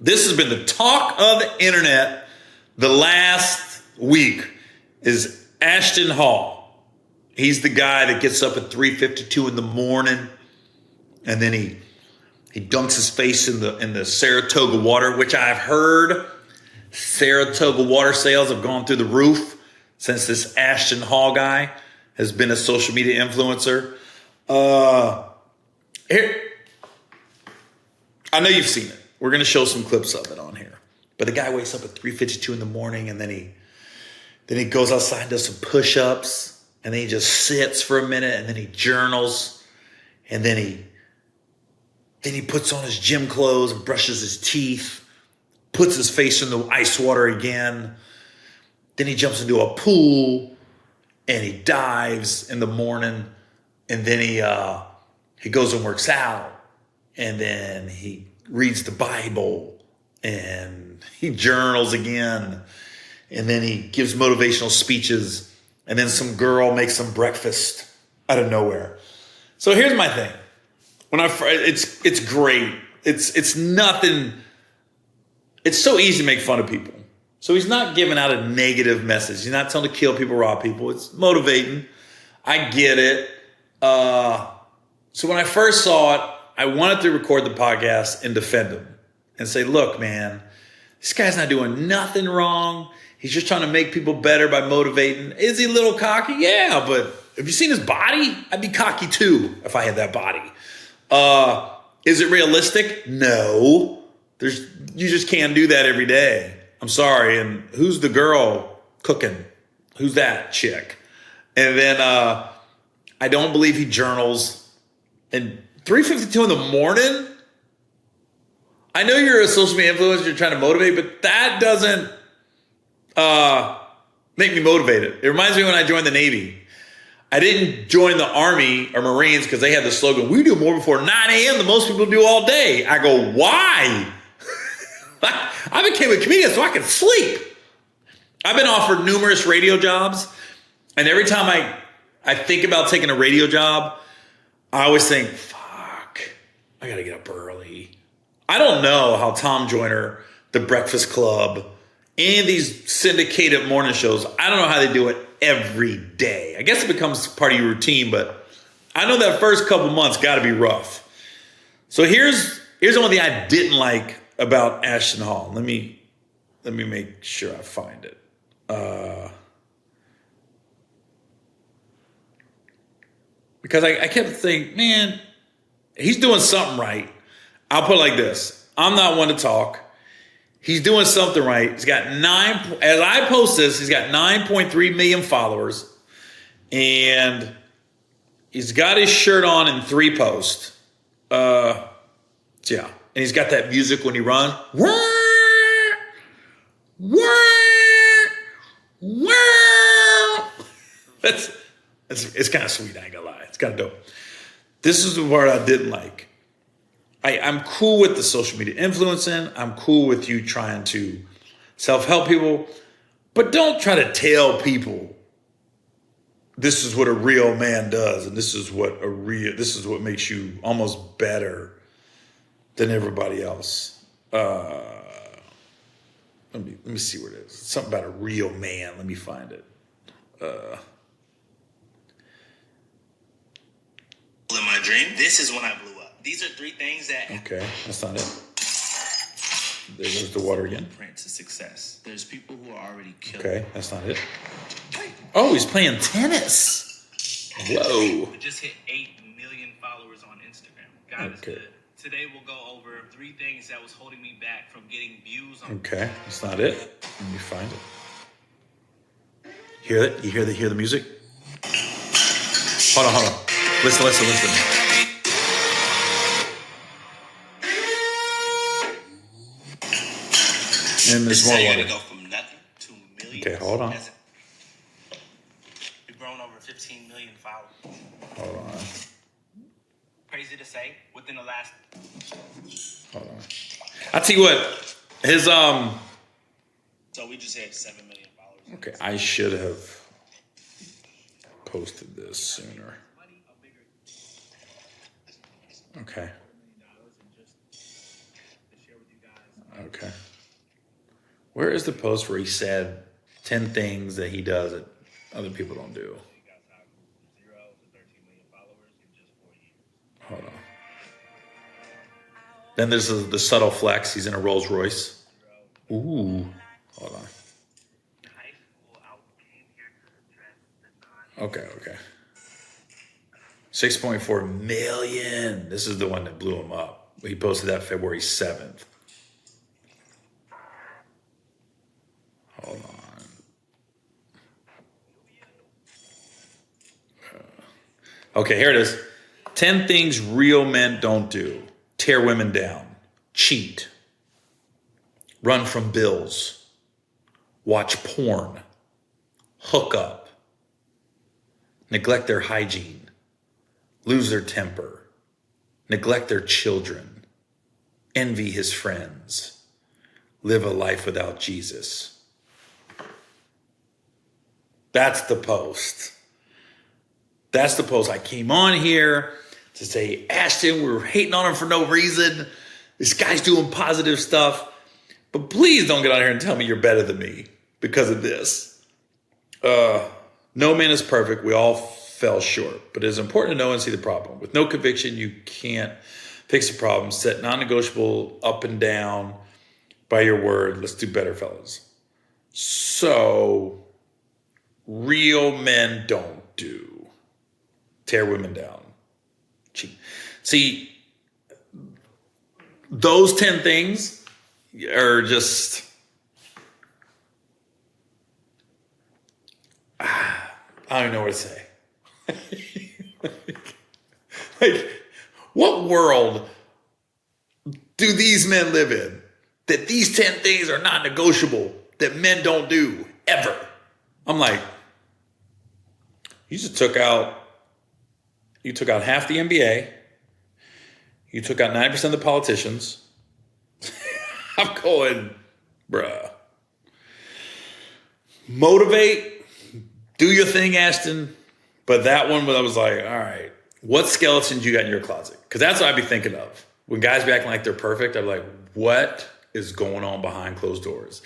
This has been the talk of the internet the last week is Ashton Hall. He's the guy that gets up at 3:52 in the morning and then he dunks his face in the Saratoga water, which I've heard Saratoga water sales have gone through the roof since this Ashton Hall guy has been a social media influencer. Here, I know you've seen it. We're going to show some clips of it on here. But the guy wakes up at 3:52 in the morning and then he goes outside and does some push-ups and then he just sits for a minute and then he journals and then he puts on his gym clothes and brushes his teeth, puts his face in the ice water again. Then he jumps into a pool and he dives in the morning and then he goes and works out and then he reads the Bible and he journals again and then he gives motivational speeches and then some girl makes some breakfast out of nowhere. So here's my thing. It's great. It's nothing. It's so easy to make fun of people. So he's not giving out a negative message. He's not telling to kill people, rob people. It's motivating. I get it. So when I first saw it, I wanted to record the podcast and defend him and say, look, man, this guy's not doing nothing wrong. He's just trying to make people better by motivating. Is he a little cocky? Yeah, but have you seen his body? I'd be cocky too if I had that body. Is it realistic? No. You just can't do that every day. I'm sorry. And who's the girl cooking? Who's that chick? And then I don't believe he journals. And 3:52 in the morning? I know you're a social media influencer, you're trying to motivate, but that doesn't make me motivated. It reminds me when I joined the Navy. I didn't join the Army or Marines because they had the slogan, we do more before 9 a.m. than most people do all day. I go, why? I became a comedian so I could sleep. I've been offered numerous radio jobs, and every time I think about taking a radio job, I always think, fuck, I gotta get up early. I don't know how Tom Joyner, The Breakfast Club, and these syndicated morning shows, I don't know how they do it every day. I guess it becomes part of your routine, but I know that first couple months gotta be rough. So here's the one thing I didn't like about Ashton Hall. Let me make sure I find it. Because I kept thinking, man, he's doing something right. I'll put it like this. I'm not one to talk. He's doing something right. He's got as I post this, he's got 9.3 million followers. And he's got his shirt on in 3 posts. Yeah. And he's got that music when he runs. It's kind of sweet, I ain't gonna lie. It's kind of dope. This is the part I didn't like. I'm cool with the social media influencing. I'm cool with you trying to self-help people. But don't try to tell people this is what a real man does, and this is what makes you almost better than everybody else. Let me see where it is. Something about a real man. Let me find it. In my dream, this is when I blew up. These are 3 things that. Okay, that's not it. There goes the water again. Print to success. There's people who are already killed. Okay, that's not it. Oh, he's playing tennis. Whoa. We just hit 8 million followers on Instagram. God is good. Today we'll go over 3 things that was holding me back from getting views on. Okay, that's not it. Let me find it. Hear it? You hear the music? Hold on. Listen. And there's more water. Go from nothing to millions. Okay, hold on. We've grown over 15 million followers. Hold on. Crazy to say, within the last. Hold on. I'll tell you what. His So we just hit 7 million followers. Okay, I should have posted this sooner. Okay. Okay. Where is the post where he said 10 things that he does that other people don't do? He got signed from 0 to 13 million followers in just 4 years. Hold on. Then there's the subtle flex. He's in a Rolls Royce. Ooh. Hold on. High school out came here to dress design. Okay. 6.4 million. This is the one that blew him up. He posted that February 7th. Hold on. Okay, here it is. 10 things real men don't do. Tear women down. Cheat. Run from bills. Watch porn. Hook up. Neglect their hygiene. Lose their temper. Neglect their children. Envy his friends. Live a life without Jesus. That's the post. That's the post. I came on here to say, Ashton, we're hating on him for no reason. This guy's doing positive stuff. But please don't get on here and tell me you're better than me because of this. No man is perfect. We all fell short. But it is important to know and see the problem. With no conviction, you can't fix the problem. Set non-negotiable up and down by your word. Let's do better, fellas. So, real men don't do. Tear women down. Cheat. See, those 10 things are just, I don't even know what to say. Like, what world do these men live in that these 10 things are not negotiable that men don't do ever? I'm like, you took out half the NBA. You took out 90% of the politicians. I'm going, bruh. Motivate, do your thing, Ashton. But that one, I was like, all right, what skeletons you got in your closet? Because that's what I'd be thinking of. When guys be acting like they're perfect, I'm like, what is going on behind closed doors?